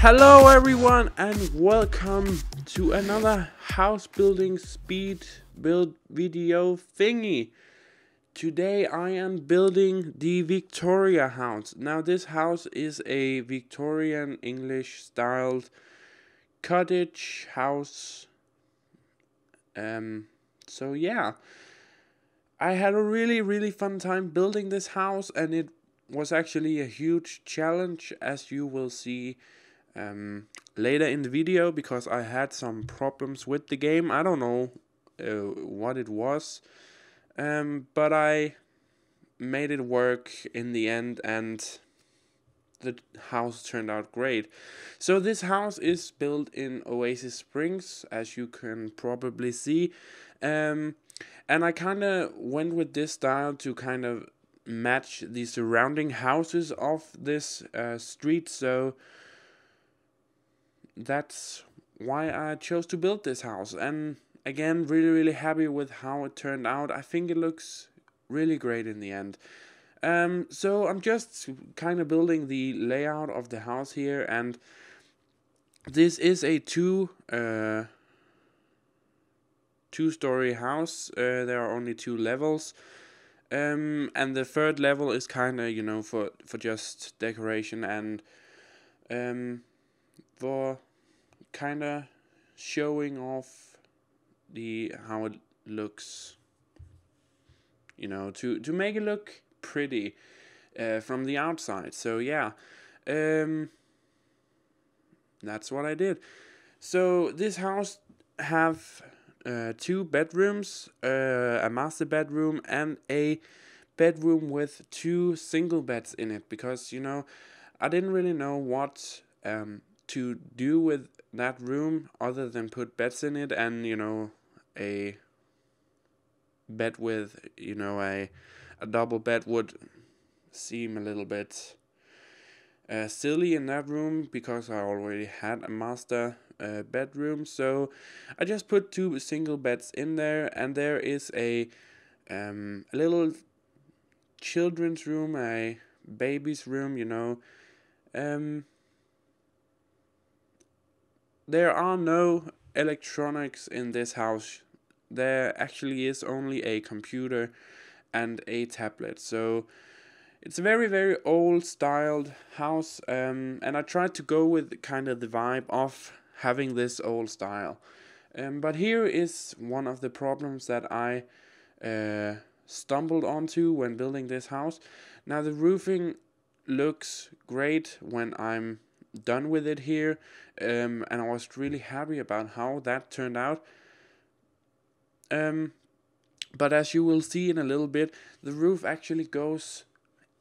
Hello everyone and welcome to another house building speed build video thingy. Today I am building the Victoria house. Now this house is a Victorian English styled cottage house. So yeah, I had a really fun time building this house, and it was actually a huge challenge, as you will see later in the video, because I had some problems with the game. I don't know what it was, but I made it work in the end, and the house turned out great. So this house is built in Oasis Springs, as you can probably see, and I kind of went with this style to kind of match the surrounding houses of this street. So that's why I chose to build this house, and again, really happy with how it turned out. I think it looks really great in the end. So I'm just kind of building the layout of the house here, and this is a two-story house. There are only 2 levels, and the third level is kind of for just decoration and for kind of showing off how it looks, to make it look pretty from the outside. So yeah, that's what I did. So this house have 2 bedrooms, a master bedroom and a bedroom with 2 single beds in it, because I didn't really know what to do with that room other than put beds in it, and a bed with a double bed would seem a little bit silly in that room, because I already had a master bedroom. So I just put 2 single beds in there, and there is a little children's room, a baby's room. There are no electronics in this house. There actually is only a computer and a tablet. So it's a very old styled house, and I tried to go with kind of the vibe of having this old style. But here is one of the problems that I stumbled onto when building this house. Now the roofing looks great when I'm done with it here, and I was really happy about how that turned out. But as you will see in a little bit, the roof actually goes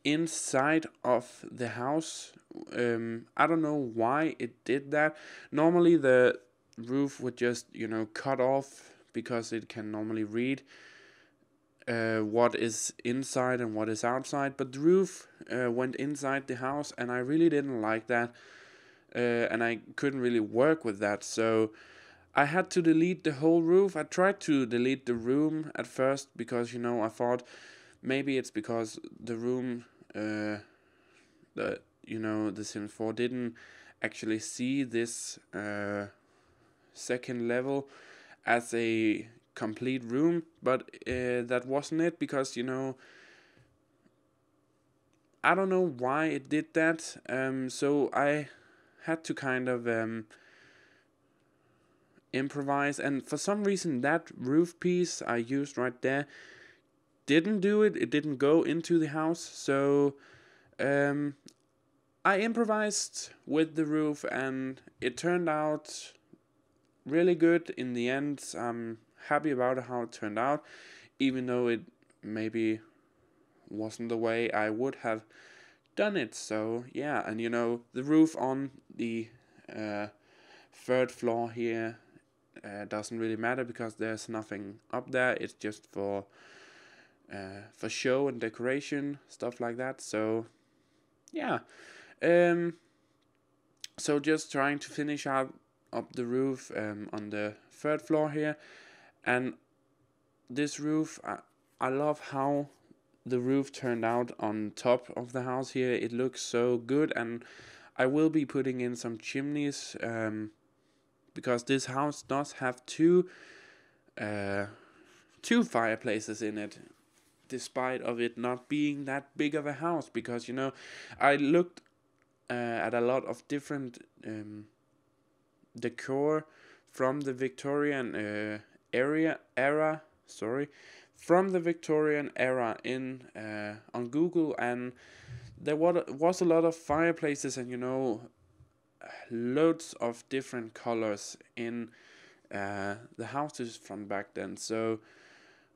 inside of the house. I don't know why it did that. Normally the roof would just cut off, because it can normally read what is inside and what is outside, but the roof went inside the house, and I really didn't like that, and I couldn't really work with that. So I had to delete the whole roof. I tried to delete the room at first, because I thought maybe it's because the room the Sims 4 didn't actually see this second level as a complete room, but that wasn't it, because I don't know why it did that. So I had to kind of improvise, and for some reason that roof piece I used right there didn't do it. It didn't go into the house. So I improvised with the roof, and it turned out really good in the end. I'm happy about how it turned out, even though it maybe wasn't the way I would have done it. So yeah, and the roof on the 3rd floor here doesn't really matter, because there's nothing up there. It's just for show and decoration, stuff like that. So yeah, so just trying to finish up the roof on the 3rd floor here. And this roof, I love how the roof turned out on top of the house here. It looks so good, and I will be putting in some chimneys, because this house does have uh, two fireplaces in it, despite of it not being that big of a house. Because I looked at a lot of different decor from the Victorian era. Sorry, from the Victorian era in on Google, and there was a lot of fireplaces, and loads of different colors in the houses from back then. So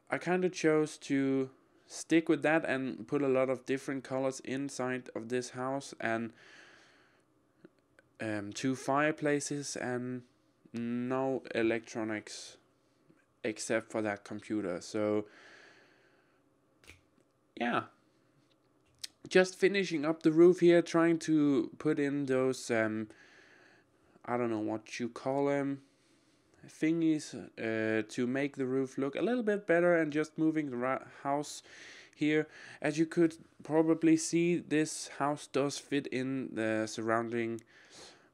I kind of chose to stick with that and put a lot of different colors inside of this house, and two fireplaces and no electronics except for that computer. So yeah, just finishing up the roof here, trying to put in those I don't know what you call them, thingies, to make the roof look a little bit better, and just moving the house here. As you could probably see, this house does fit in the surrounding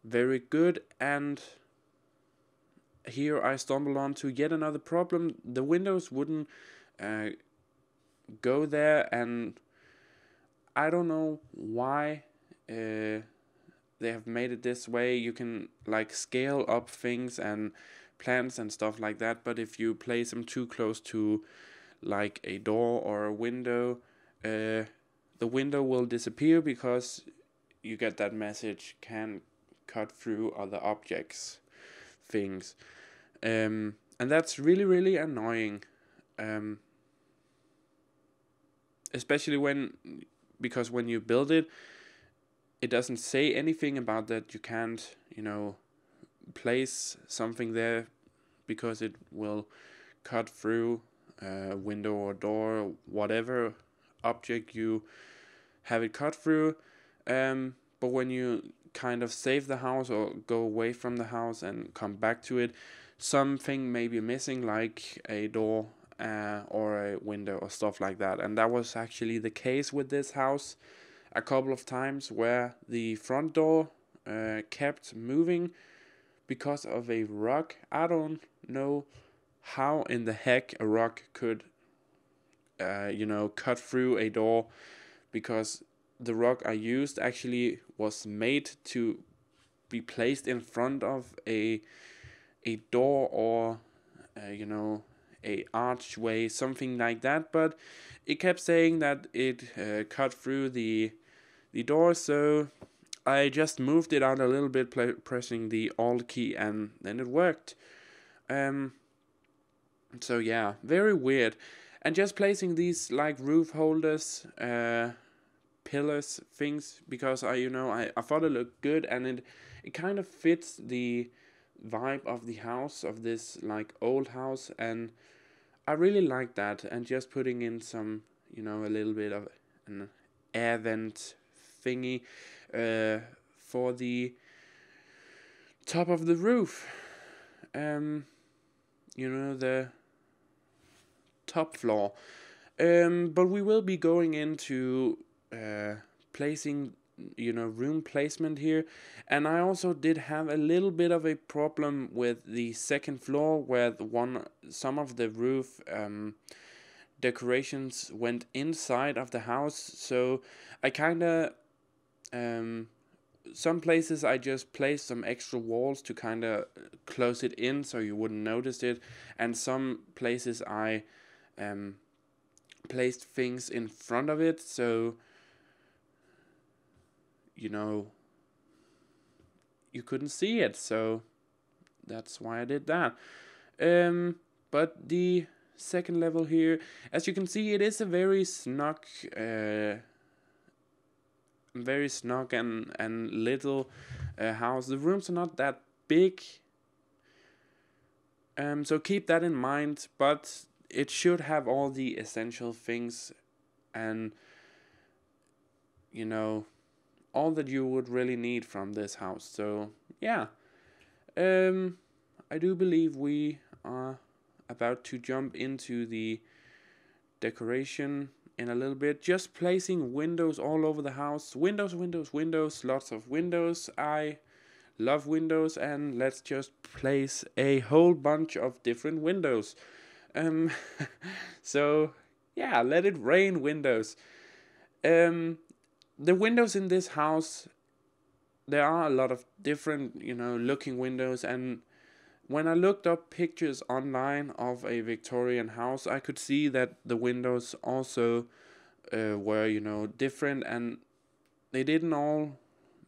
very good, and here I stumbled onto yet another problem. The windows wouldn't go there, and I don't know why they have made it this way. You can like scale up things and plants and stuff like that, but if you place them too close to like a door or a window, the window will disappear, because you get that message, can cut through other objects, things, and that's really really annoying, especially because when you build it, it doesn't say anything about that you can't place something there, because it will cut through a window or door or whatever object you have it cut through. But when you kind of save the house or go away from the house and come back to it, something may be missing, like a door or a window or stuff like that. And that was actually the case with this house a couple of times, where the front door kept moving because of a rock. I don't know how in the heck a rock could cut through a door, because the rock I used actually was made to be placed in front of a door, or a archway, something like that. But it kept saying that it cut through the door, so I just moved it out a little bit, pressing the Alt key, and then it worked. So yeah, very weird. And just placing these like roof holders, pillars, things, because I thought it looked good, and it kind of fits the vibe of the house, of this like old house, and I really like that. And just putting in some a little bit of an air vent thingy for the top of the roof, the top floor. But we will be going into placing room placement here. And I also did have a little bit of a problem with the second floor, where some of the roof decorations went inside of the house. So I kind of some places I just placed some extra walls to kind of close it in so you wouldn't notice it, and some places I placed things in front of it, so you couldn't see it. So that's why I did that. But the second level here, as you can see, it is a very snug and little house. The rooms are not that big, so keep that in mind, but it should have all the essential things, and all that you would really need from this house. So yeah, I do believe we are about to jump into the decoration in a little bit. Just placing windows all over the house. Windows, windows, windows, lots of windows. I love windows, and let's just place a whole bunch of different windows. Um, so yeah, let it rain windows. The windows in this house, there are a lot of different, looking windows, and when I looked up pictures online of a Victorian house, I could see that the windows also were, different, and they didn't all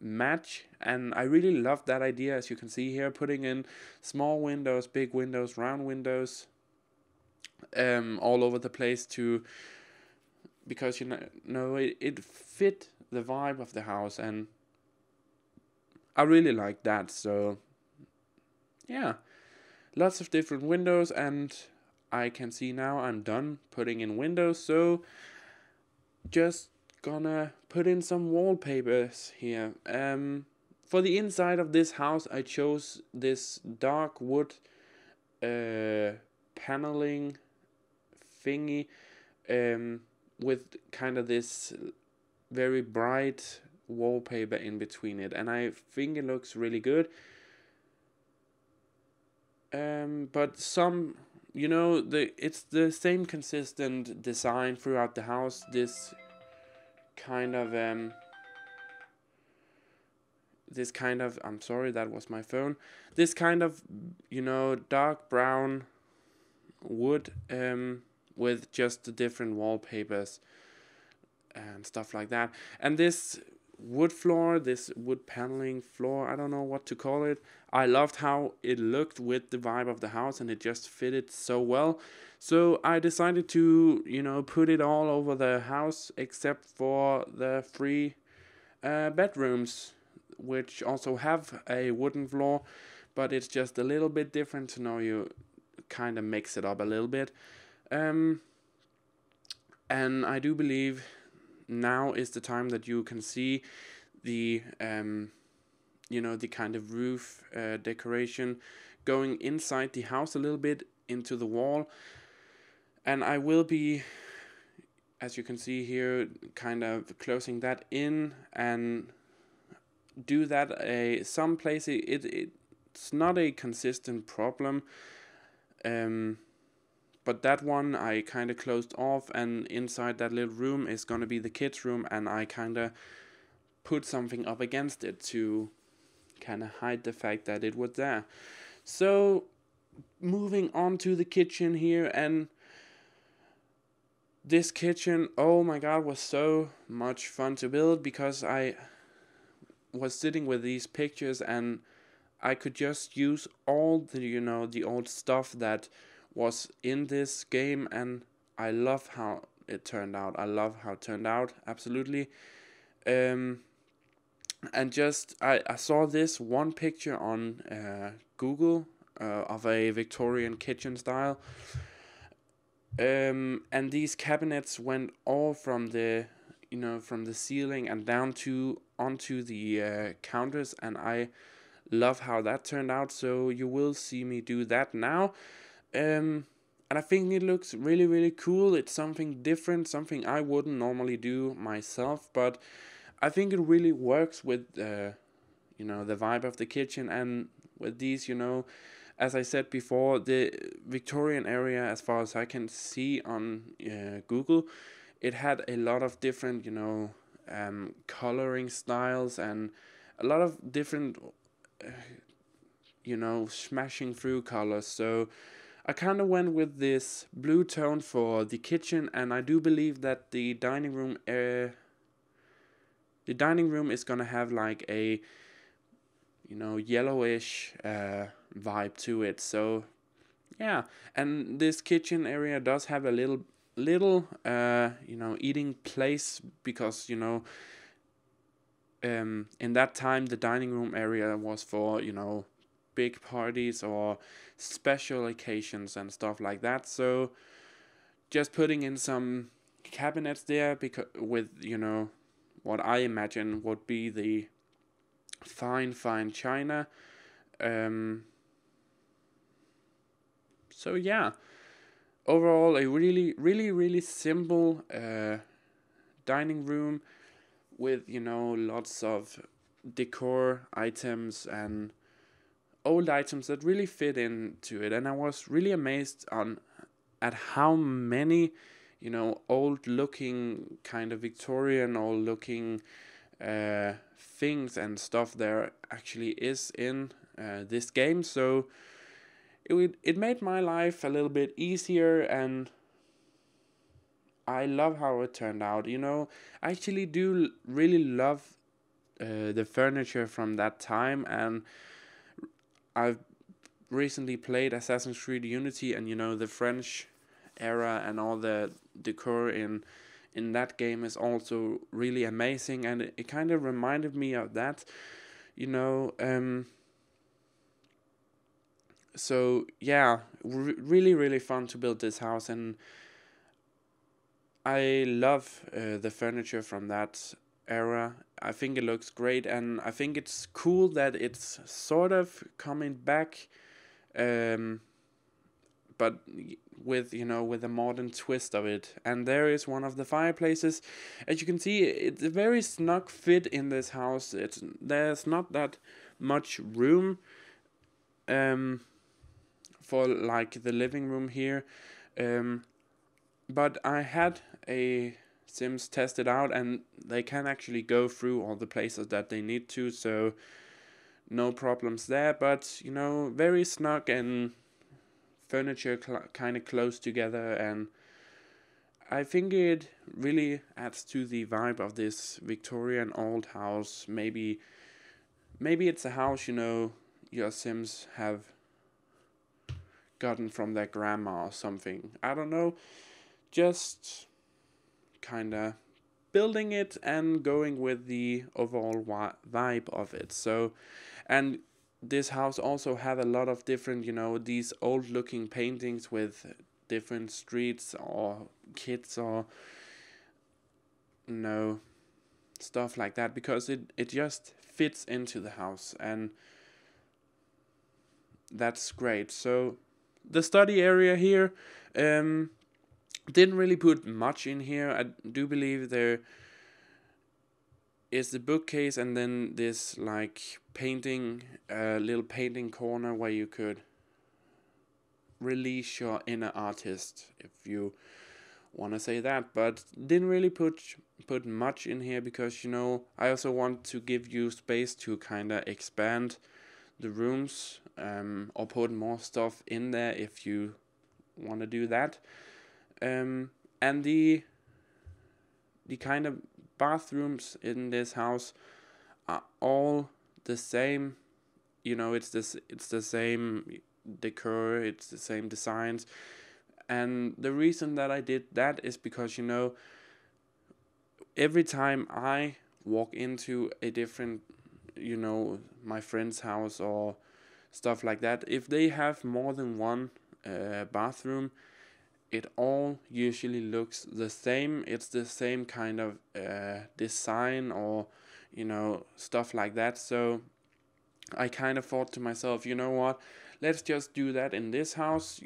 match. And I really loved that idea, as you can see here, putting in small windows, big windows, round windows, all over the place because it fit the vibe of the house, and I really like that. So yeah, lots of different windows, and I can see now I'm done putting in windows, so just gonna put in some wallpapers here. For the inside of this house, I chose this dark wood paneling thingy, with kind of this very bright wallpaper in between it, and I think it looks really good. But some, it's the same consistent design throughout the house. Kind of this kind of I'm sorry, that was my phone. This kind of, dark brown wood, with just the different wallpapers and stuff like that. And this wood floor, this wood paneling floor, I don't know what to call it. I loved how it looked with the vibe of the house, and it just fitted so well. So I decided to, put it all over the house except for the 3 bedrooms, which also have a wooden floor, but it's just a little bit different to know you kind of mix it up a little bit. And I do believe now is the time that you can see the the kind of roof decoration going inside the house a little bit into the wall. And I will be, as you can see here, kind of closing that in and do that some places. It's not a consistent problem, but that one I kind of closed off, and inside that little room is going to be the kids' room, and I kind of put something up against it to kind of hide the fact that it was there. So moving on to the kitchen here, and this kitchen, oh my god, was so much fun to build, because I was sitting with these pictures and I could just use all the old stuff that was in this game, and I love how it turned out. Absolutely. And just I saw this one picture on Google of a Victorian kitchen style, and these cabinets went all from the ceiling and down to onto the counters, and I love how that turned out. So you will see me do that now. And I think it looks really, really cool. It's something different, something I wouldn't normally do myself, but I think it really works with the vibe of the kitchen, and with these, as I said before, the Victorian area, as far as I can see on Google, it had a lot of different, coloring styles, and a lot of different, smashing through colors. So I kind of went with this blue tone for the kitchen, and I do believe that the dining room is gonna have like a yellowish vibe to it. So yeah, and this kitchen area does have a little eating place, because in that time the dining room area was for big parties or special occasions and stuff like that. So just putting in some cabinets there, because with what I imagine would be the fine china. So yeah, overall a really simple dining room with, you know, lots of decor items and old items that really fit into it. And I was really amazed on at how many, you know, old looking kind of Victorian old looking things and stuff there actually is in this game. So it made my life a little bit easier, and I love how it turned out. You know, I actually do really love the furniture from that time, and I've recently played Assassin's Creed Unity, and you know, the French era and all the decor in that game is also really amazing, and it kind of reminded me of that, you know. So yeah, really fun to build this house, and I love the furniture from that era. I think it looks great, and I think it's cool that it's sort of coming back, um, but with, you know, with a modern twist of it. And there is one of the fireplaces. As you can see, it's a very snug fit in this house. There's not that much room um, for like the living room here. But I had a Sims test it out, and they can actually go through all the places that they need to, so no problems there. But you know, very snug and furniture kind of close together, and I think it really adds to the vibe of this Victorian old house. Maybe it's a house, you know, your Sims have gotten from their grandma or something. I don't know. Just kinda building it and going with the overall vibe of it. So, and this house also had a lot of different, you know, these old looking paintings with different streets or kids or, you know, stuff like that, because it just fits into the house, and that's great. So the study area here, didn't really put much in here. I do believe there is the bookcase, and then this like painting, little painting corner where you could release your inner artist, if you want to say that. But didn't really put much in here, because you know, I also want to give you space to kind of expand the rooms, or put more stuff in there if you want to do that. And the kind of bathrooms in this house are all the same. You know, it's the same decor, it's the same designs. And the reason that I did that is because, you know, every time I walk into a different, you know, my friend's house or stuff like that, if they have more than one bathroom, it all usually looks the same. It's the same kind of design, or, you know, stuff like that. So I kind of thought to myself, you know what, let's just do that in this house.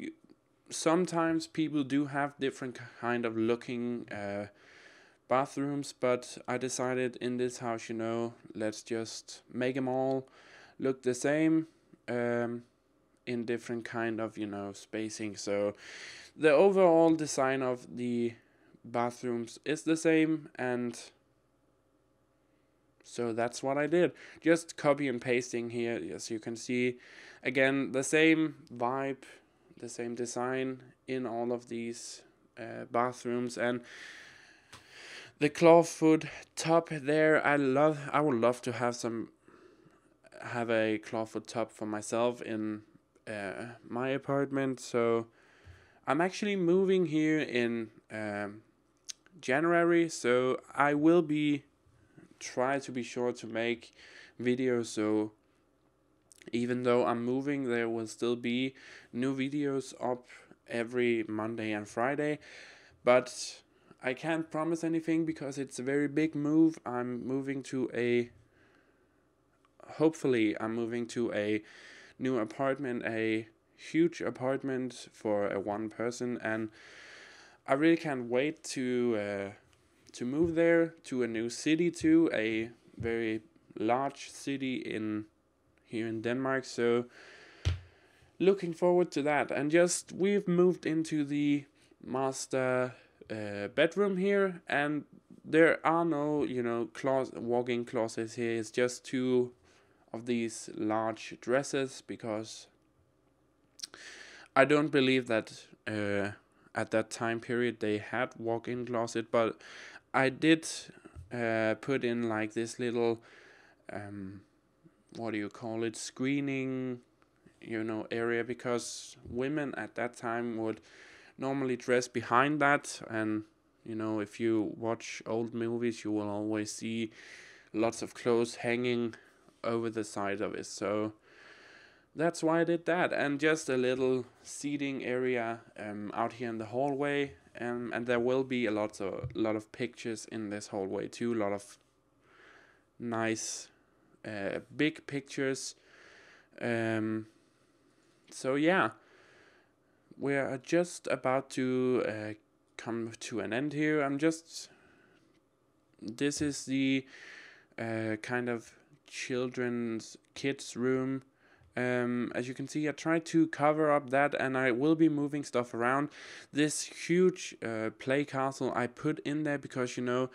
Sometimes people do have different kind of looking bathrooms, but I decided in this house, you know, let's just make them all look the same, in different kind of, you know, spacing. So the overall design of the bathrooms is the same, and so that's what I did. Just copy and pasting here, as you can see. Again, the same vibe, the same design in all of these bathrooms. And the clawfoot top there, I would love to have a clawfoot top for myself in my apartment. So I'm actually moving here in January, so I will try to be sure to make videos. So even though I'm moving, there will still be new videos up every Monday and Friday. But I can't promise anything, because it's a very big move. Hopefully I'm moving to a new apartment, a huge apartment for a one person, and I really can't wait to move there, to a new city, to a very large city in here in Denmark. So looking forward to that. And just we've moved into the master bedroom here, and there are no, walk-in closets here. It's just two of these large dressers, because I don't believe that at that time period they had walk-in closet, but I did put in like this little what do you call it, screening, area, because women at that time would normally dress behind that. And if you watch old movies, you will always see lots of clothes hanging over the side of it. So that's why I did that. And just a little seating area out here in the hallway, and there will be a lot of pictures in this hallway too, a lot of nice big pictures. So yeah, we are just about to come to an end here. This is the kind of kids room. As you can see, I tried to cover up that, and I will be moving stuff around. This huge play castle I put in there because you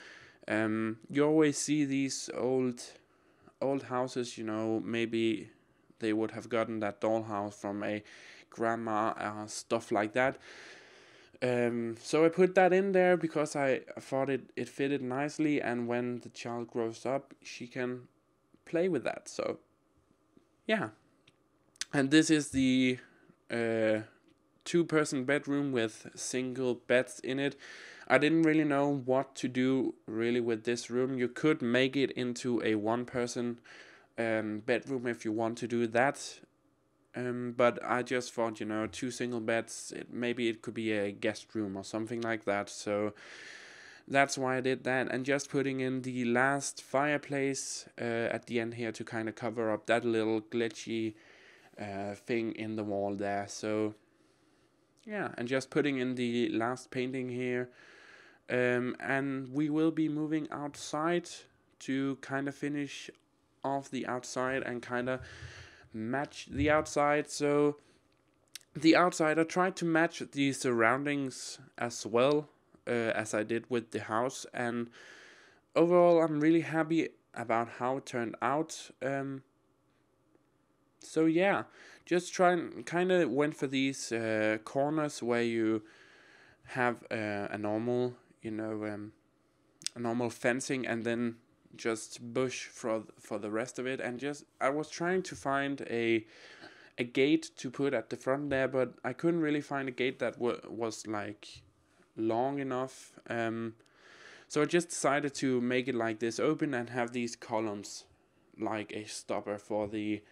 always see these old houses. Maybe they would have gotten that dollhouse from a grandma, stuff like that. So I put that in there because I thought it fitted nicely, and when the child grows up, she can play with that. So yeah. And this is the two-person bedroom with single beds in it. I didn't really know what to do really with this room. You could make it into a one-person bedroom if you want to do that. But I just thought, two single beds, maybe it could be a guest room or something like that. So that's why I did that. And just putting in the last fireplace at the end here to kind of cover up that little glitchy thing in the wall there. So yeah, and just putting in the last painting here. And we will be moving outside to kind of finish off the outside and kind of match the outside. So the outside, I tried to match the surroundings as well as I did with the house, and overall I'm really happy about how it turned out. So yeah, just kind of went for these corners where you have a normal, a normal fencing, and then just bush for the rest of it. And just I was trying to find a gate to put at the front there, but I couldn't really find a gate that was like long enough. So I just decided to make it like this, open, and have these columns like a stopper for the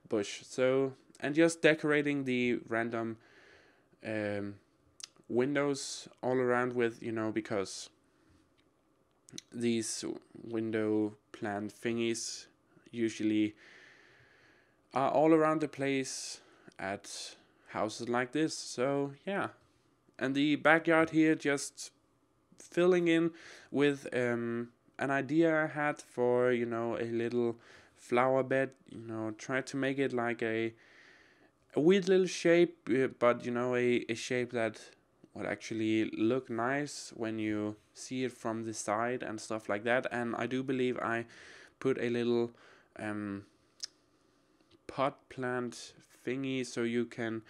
bush. So, and just decorating the random windows all around with, because these window plant thingies usually are all around the place at houses like this. So yeah, and the backyard here just filling in with an idea I had for a little flower bed. Try to make it like a weird little shape, but a shape that would actually look nice when you see it from the side and stuff like that. And I do believe I put a little pot plant thingy, so you can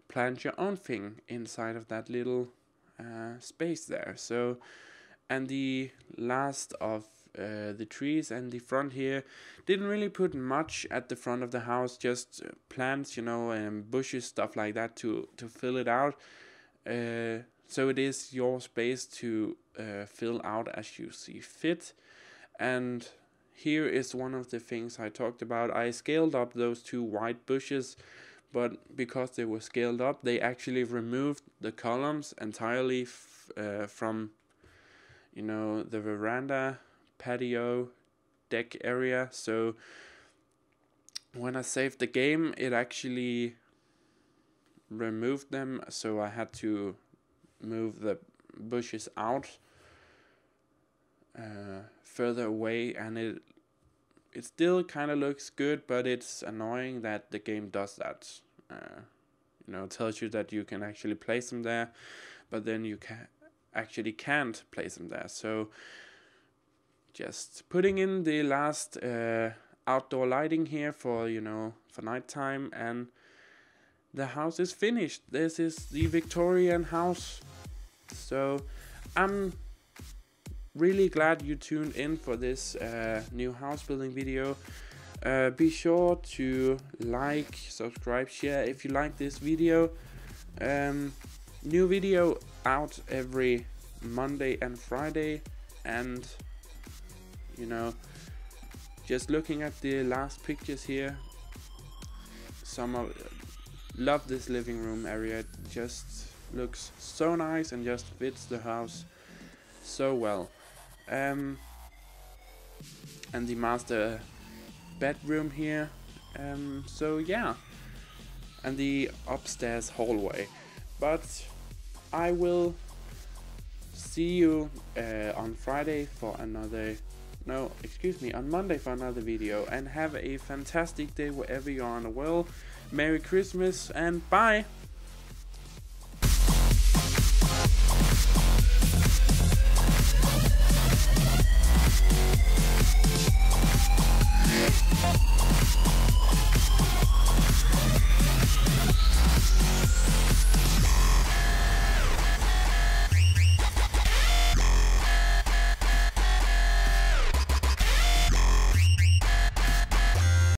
plant your own thing inside of that little space there. So, and the last of the trees and the front here, didn't really put much at the front of the house, just plants, and bushes, stuff like that to fill it out. So it is your space to fill out as you see fit. And here is one of the things I talked about. I scaled up those two white bushes, but because they were scaled up, they actually removed the columns entirely from the veranda, patio, deck area. So when I saved the game, it actually removed them, so I had to move the bushes out further away, and it still kind of looks good, but it's annoying that the game does that. Tells you that you can actually place them there, but then you can't place them there. So just putting in the last outdoor lighting here for for nighttime, and the house is finished. This is the Victorian house. So I'm really glad you tuned in for this new house building video. Be sure to like, subscribe, share if you like this video. New video out every Monday and Friday, and just looking at the last pictures here, love this living room area. It just looks so nice and just fits the house so well. And the master bedroom here. So yeah, and the upstairs hallway. But I will see you on Friday for another. No, excuse me, on Monday for another video, and have a fantastic day wherever you are in the world. Merry Christmas and bye!